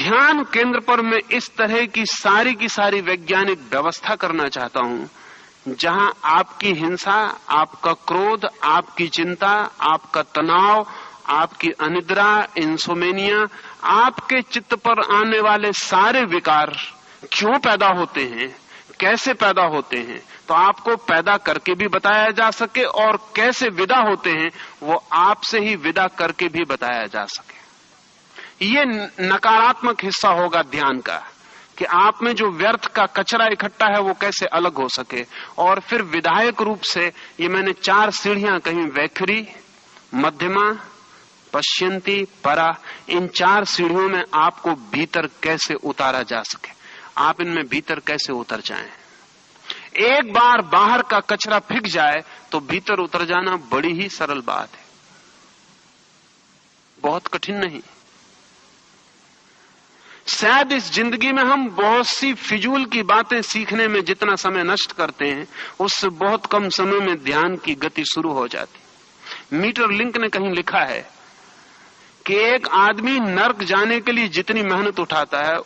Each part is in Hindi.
ध्यान केंद्र पर मैं इस तरह की सारी वैज्ञानिक व्यवस्था करना चाहता हूं जहां आपकी हिंसा, आपका क्रोध, आपकी चिंता, आपका तनाव, आपकी अनिद्रा, इंसोमेनिया, आपके चित्त पर आने वाले सारे विकार क्यों पैदा होते हैं, कैसे पैदा होते हैं, तो आपको पैदा करके भी बताया जा सके और कैसे विदा होते हैं वो आपसे ही विदा करके भी बताया जा सके। ये नकारात्मक हिस्सा होगा ध्यान का कि आप में जो व्यर्थ का कचरा इकट्ठा है वो कैसे अलग हो सके। और फिर विधायक रूप से ये मैंने 4 सीढ़ियां कहीं, वैखरी, मध्यमा, पश्यंती, परा, इन 4 सीढ़ियों में आपको भीतर कैसे उतारा जा सके, आप इनमें भीतर कैसे उतर जाएं। एक बार बाहर का कचरा फेंक जाए तो भीतर उतर जाना बड़ी ही सरल बात है, बहुत कठिन नहीं। शायद इस जिंदगी में हम बहुत सी फिजूल की बातें सीखने में जितना समय नष्ट करते हैं उससे बहुत कम समय में ध्यान की गति शुरू हो जाती। मीटर लिंक ने कहीं लिखा है कि एक आदमी नर्क जाने के लिए जितनी मेहनत उठाता है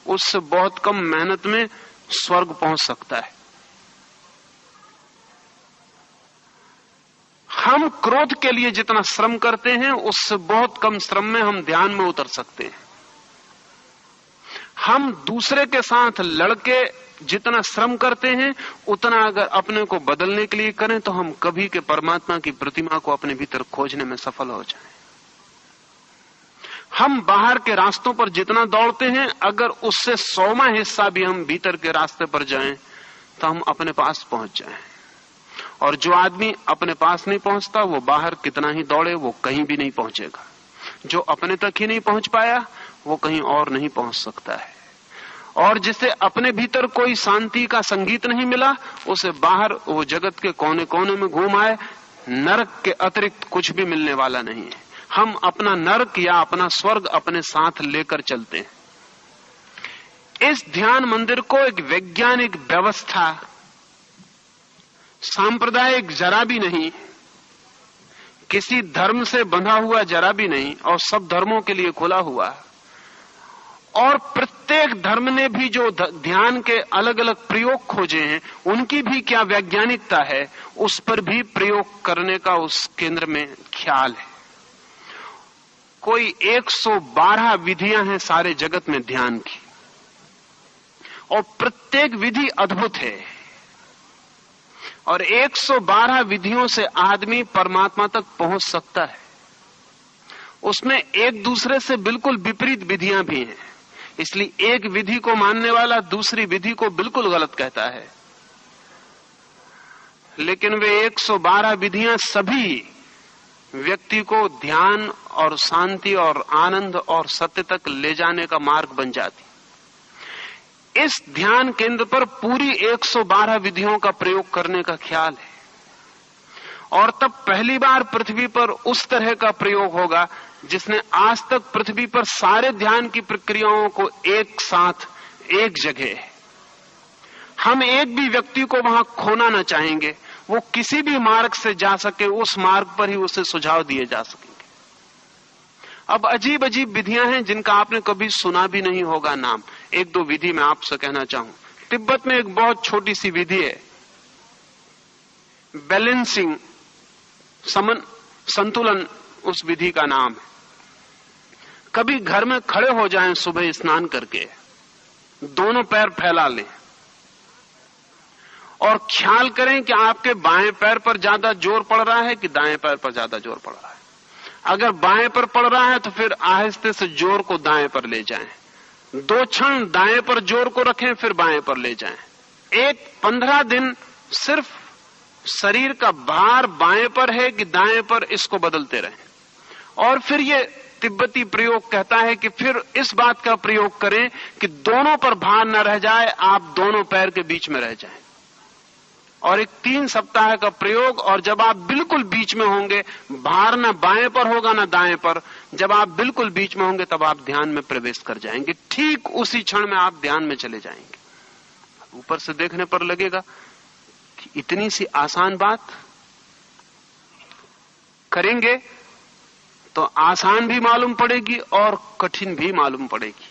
उससे बहुत कम मेहनत में स्वर्ग पहुंच सकता है। हम क्रोध के लिए जितना श्रम करते हैं उससे बहुत कम श्रम में हम ध्यान में उतर सकते हैं। हम दूसरे के साथ लड़के जितना श्रम करते हैं उतना अगर अपने को बदलने के लिए करें तो हम कभी के परमात्मा की प्रतिमा को अपने भीतर खोजने में सफल हो जाएं। हम बाहर के रास्तों पर जितना दौड़ते हैं अगर उससे 100वां हिस्सा भी हम भीतर के रास्ते पर जाएं तो हम अपने पास पहुंच जाएं। और जो आदमी अपने पास नहीं पहुंचता वो बाहर कितना ही दौड़े वो कहीं भी नहीं पहुंचेगा। जो अपने तक ही नहीं पहुंच पाया वो कहीं और नहीं पहुंच सकता है। और जिसे अपने भीतर कोई शांति का संगीत नहीं मिला उसे बाहर वो जगत के कोने कोने में घूम आए, नरक के अतिरिक्त कुछ भी मिलने वाला नहीं है। हम अपना नरक या अपना स्वर्ग अपने साथ लेकर चलते हैं। इस ध्यान मंदिर को एक वैज्ञानिक व्यवस्था, सांप्रदायिक जरा भी नहीं, किसी धर्म से बंधा हुआ जरा भी नहीं, और सब धर्मों के लिए खुला हुआ। और प्रत्येक धर्म ने भी जो ध्यान के अलग अलग प्रयोग खोजे हैं उनकी भी क्या वैज्ञानिकता है उस पर भी प्रयोग करने का उस केंद्र में ख्याल है। कोई 112 विधियां हैं सारे जगत में ध्यान की, और प्रत्येक विधि अद्भुत है। और 112 विधियों से आदमी परमात्मा तक पहुंच सकता है। उसमें एक दूसरे से बिल्कुल विपरीत विधियां भी हैं, इसलिए एक विधि को मानने वाला दूसरी विधि को बिल्कुल गलत कहता है। लेकिन वे 112 विधियां सभी व्यक्ति को ध्यान और शांति और आनंद और सत्य तक ले जाने का मार्ग बन जाती। इस ध्यान केंद्र पर पूरी 112 विधियों का प्रयोग करने का ख्याल है। और तब पहली बार पृथ्वी पर उस तरह का प्रयोग होगा जिसने आज तक पृथ्वी पर सारे ध्यान की प्रक्रियाओं को एक साथ एक जगह, हम एक भी व्यक्ति को वहां खोना न चाहेंगे। वो किसी भी मार्ग से जा सके उस मार्ग पर ही उसे सुझाव दिए जा सकेंगे। अब अजीब अजीब विधियां हैं जिनका आपने कभी सुना भी नहीं होगा नाम। 1-2 विधि मैं आपसे कहना चाहूं। तिब्बत में एक बहुत छोटी सी विधि है, बैलेंसिंग, संतुलन उस विधि का नाम है। कभी घर में खड़े हो जाएं सुबह स्नान करके, दोनों पैर फैला लें और ख्याल करें कि आपके बाएं पैर पर ज्यादा जोर पड़ रहा है कि दाएं पैर पर ज्यादा जोर पड़ रहा है। अगर बाएं पर पड़ रहा है तो फिर आहिस्ते से जोर को दाएं पर ले जाएं। 2 क्षण दाएं पर जोर को रखें, फिर बाएं पर ले जाएं। 15 दिन सिर्फ शरीर का भार बाएं पर है कि दाएं पर, इसको बदलते रहें। और फिर ये तिब्बती प्रयोग कहता है कि फिर इस बात का प्रयोग करें कि दोनों पर भार न रह जाए, आप दोनों पैर के बीच में रह जाएं। और एक 3 सप्ताह का प्रयोग, और जब आप बिल्कुल बीच में होंगे, भार न बाएं पर होगा न दाएं पर, जब आप बिल्कुल बीच में होंगे तब आप ध्यान में प्रवेश कर जाएंगे। ठीक उसी क्षण में आप ध्यान में चले जाएंगे। ऊपर से देखने पर लगेगा कि इतनी सी आसान बात, करेंगे तो आसान भी मालूम पड़ेगी और कठिन भी मालूम पड़ेगी।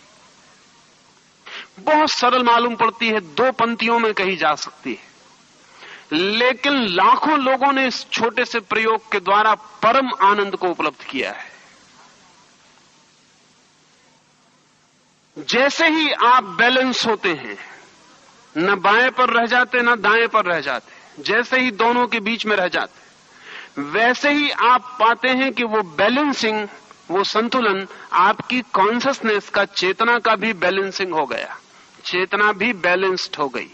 बहुत सरल मालूम पड़ती है, 2 पंक्तियों में कही जा सकती है, लेकिन लाखों लोगों ने इस छोटे से प्रयोग के द्वारा परम आनंद को उपलब्ध किया है। जैसे ही आप बैलेंस होते हैं, न बाएं पर रह जाते न दाएं पर रह जाते, जैसे ही दोनों के बीच में रह जाते, वैसे ही आप पाते हैं कि वो बैलेंसिंग, वो संतुलन आपकी कॉन्शसनेस का, चेतना का भी बैलेंसिंग हो गया। चेतना भी बैलेंस्ड हो गई,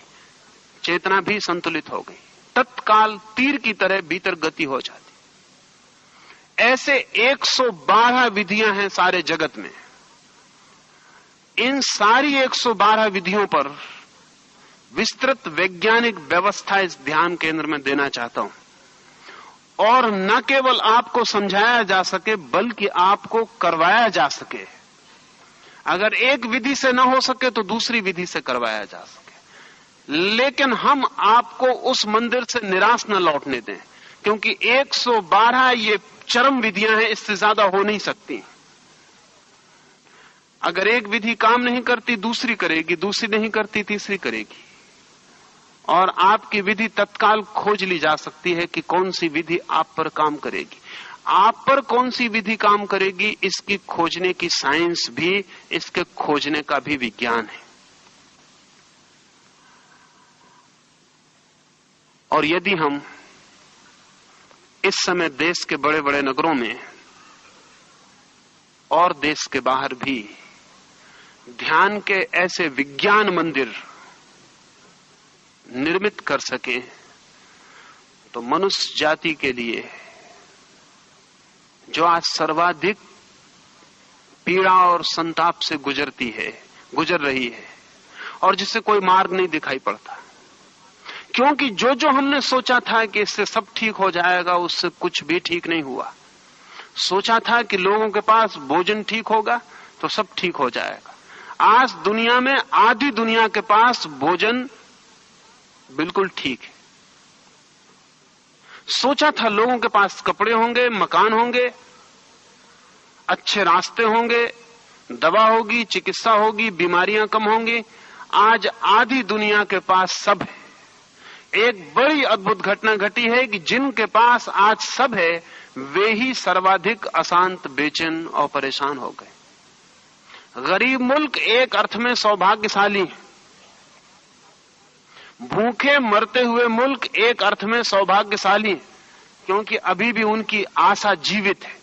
चेतना भी संतुलित हो गई, तत्काल तीर की तरह भीतर गति हो जाती। ऐसे 112 विधियां हैं सारे जगत में। इन सारी 112 विधियों पर विस्तृत वैज्ञानिक व्यवस्था इस ध्यान केंद्र में देना चाहता हूं, और न केवल आपको समझाया जा सके बल्कि आपको करवाया जा सके। अगर एक विधि से न हो सके तो दूसरी विधि से करवाया जा सके, लेकिन हम आपको उस मंदिर से निराश न लौटने दें, क्योंकि 112 ये चरम विधियां हैं, इससे ज्यादा हो नहीं सकती। अगर एक विधि काम नहीं करती दूसरी करेगी, दूसरी नहीं करती तीसरी करेगी, और आपकी विधि तत्काल खोज ली जा सकती है कि कौन सी विधि आप पर काम करेगी। आप पर कौन सी विधि काम करेगी, इसकी खोजने की साइंस भी, इसके खोजने का भी विज्ञान है। और यदि हम इस समय देश के बड़े बड़े नगरों में और देश के बाहर भी ध्यान के ऐसे विज्ञान मंदिर निर्मित कर सके, तो मनुष्य जाति के लिए, जो आज सर्वाधिक पीड़ा और संताप से गुजर रही है, और जिसे कोई मार्ग नहीं दिखाई पड़ता, क्योंकि जो जो हमने सोचा था कि इससे सब ठीक हो जाएगा, उससे कुछ भी ठीक नहीं हुआ। सोचा था कि लोगों के पास भोजन ठीक होगा तो सब ठीक हो जाएगा। आज दुनिया में आधी दुनिया के पास भोजन बिल्कुल ठीक है। सोचा था लोगों के पास कपड़े होंगे, मकान होंगे, अच्छे रास्ते होंगे, दवा होगी, चिकित्सा होगी, बीमारियां कम होंगी। आज आधी दुनिया के पास सब है। एक बड़ी अद्भुत घटना घटी है कि जिनके पास आज सब है, वे ही सर्वाधिक अशांत, बेचैन और परेशान हो गए। गरीब मुल्क एक अर्थ में सौभाग्यशाली है। भूखे मरते हुए मुल्क एक अर्थ में सौभाग्यशाली है, क्योंकि अभी भी उनकी आशा जीवित है।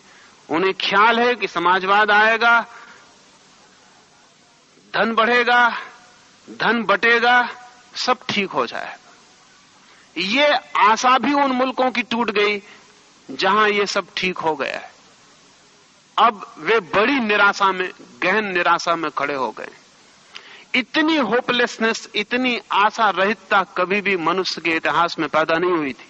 उन्हें ख्याल है कि समाजवाद आएगा, धन बढ़ेगा, धन बटेगा, सब ठीक हो जाएगा। ये आशा भी उन मुल्कों की टूट गई जहां ये सब ठीक हो गया है। अब वे बड़ी निराशा में, गहन निराशा में खड़े हो गए। इतनी होपलेसनेस, इतनी आशा रहितता कभी भी मनुष्य के इतिहास में पैदा नहीं हुई थी।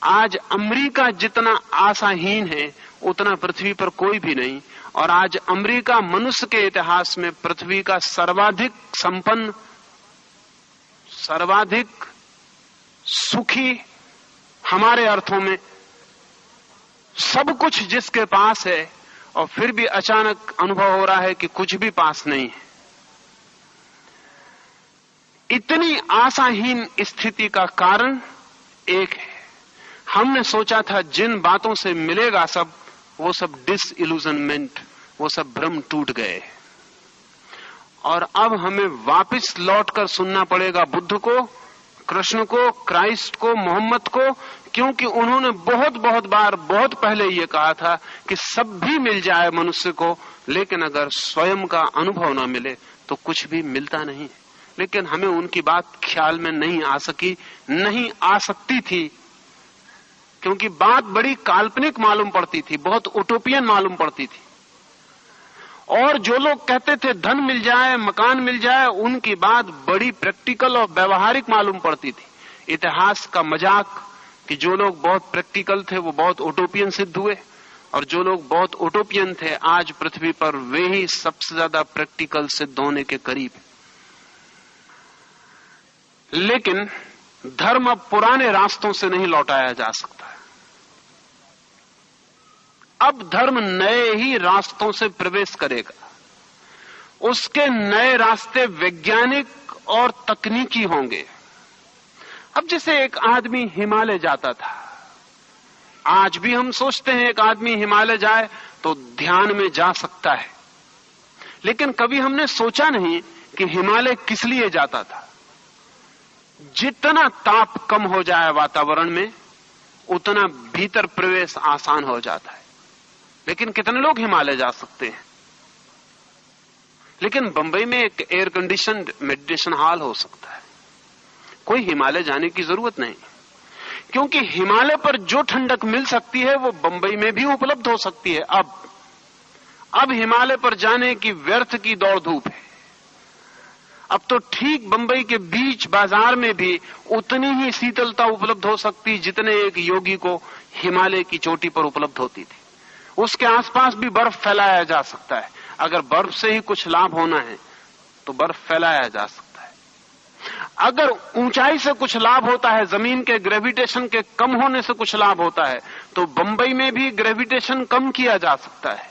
आज अमेरिका जितना आशाहीन है, उतना पृथ्वी पर कोई भी नहीं। और आज अमेरिका मनुष्य के इतिहास में पृथ्वी का सर्वाधिक संपन्न, सर्वाधिक सुखी, हमारे अर्थों में सब कुछ जिसके पास है, और फिर भी अचानक अनुभव हो रहा है कि कुछ भी पास नहीं है। इतनी आशाहीन स्थिति का कारण एक है, हमने सोचा था जिन बातों से मिलेगा सब, वो सब डिसइल्यूजनमेंट, वो सब भ्रम टूट गए। और अब हमें वापस लौटकर सुनना पड़ेगा बुद्ध को, कृष्ण को, क्राइस्ट को, मोहम्मद को, क्योंकि उन्होंने बहुत बहुत बार, बहुत पहले ये कहा था कि सब भी मिल जाए मनुष्य को, लेकिन अगर स्वयं का अनुभव न मिले तो कुछ भी मिलता नहीं। लेकिन हमें उनकी बात ख्याल में नहीं आ सकी, नहीं आ सकती थी, क्योंकि बात बड़ी काल्पनिक मालूम पड़ती थी, बहुत उटोपियन मालूम पड़ती थी। और जो लोग कहते थे धन मिल जाए, मकान मिल जाए, उनकी बात बड़ी प्रैक्टिकल और व्यवहारिक मालूम पड़ती थी। इतिहास का मजाक कि जो लोग बहुत प्रैक्टिकल थे वो बहुत उटोपियन सिद्ध हुए, और जो लोग बहुत उटोपियन थे आज पृथ्वी पर वे ही सबसे ज्यादा प्रैक्टिकल सिद्ध होने के करीब। लेकिन धर्म अब पुराने रास्तों से नहीं लौटाया जा सकता। अब धर्म नए ही रास्तों से प्रवेश करेगा। उसके नए रास्ते वैज्ञानिक और तकनीकी होंगे। अब जैसे एक आदमी हिमालय जाता था, आज भी हम सोचते हैं एक आदमी हिमालय जाए तो ध्यान में जा सकता है, लेकिन कभी हमने सोचा नहीं कि हिमालय किस लिए जाता था। जितना ताप कम हो जाए वातावरण में, उतना भीतर प्रवेश आसान हो जाता है। लेकिन कितने लोग हिमालय जा सकते हैं? लेकिन बंबई में एक एयर कंडीशन्ड मेडिटेशन हॉल हो सकता है। कोई हिमालय जाने की जरूरत नहीं, क्योंकि हिमालय पर जो ठंडक मिल सकती है वो बंबई में भी उपलब्ध हो सकती है। अब हिमालय पर जाने की व्यर्थ की दौड़ धूप है। अब तो ठीक बंबई के बीच बाजार में भी उतनी ही शीतलता उपलब्ध हो सकती जितने एक योगी को हिमालय की चोटी पर उपलब्ध होती थी। उसके आसपास भी बर्फ फैलाया जा सकता है। अगर बर्फ से ही कुछ लाभ होना है तो बर्फ फैलाया जा सकता है। अगर ऊंचाई से कुछ लाभ होता है, जमीन के ग्रेविटेशन के कम होने से कुछ लाभ होता है, तो बंबई में भी ग्रेविटेशन कम किया जा सकता है।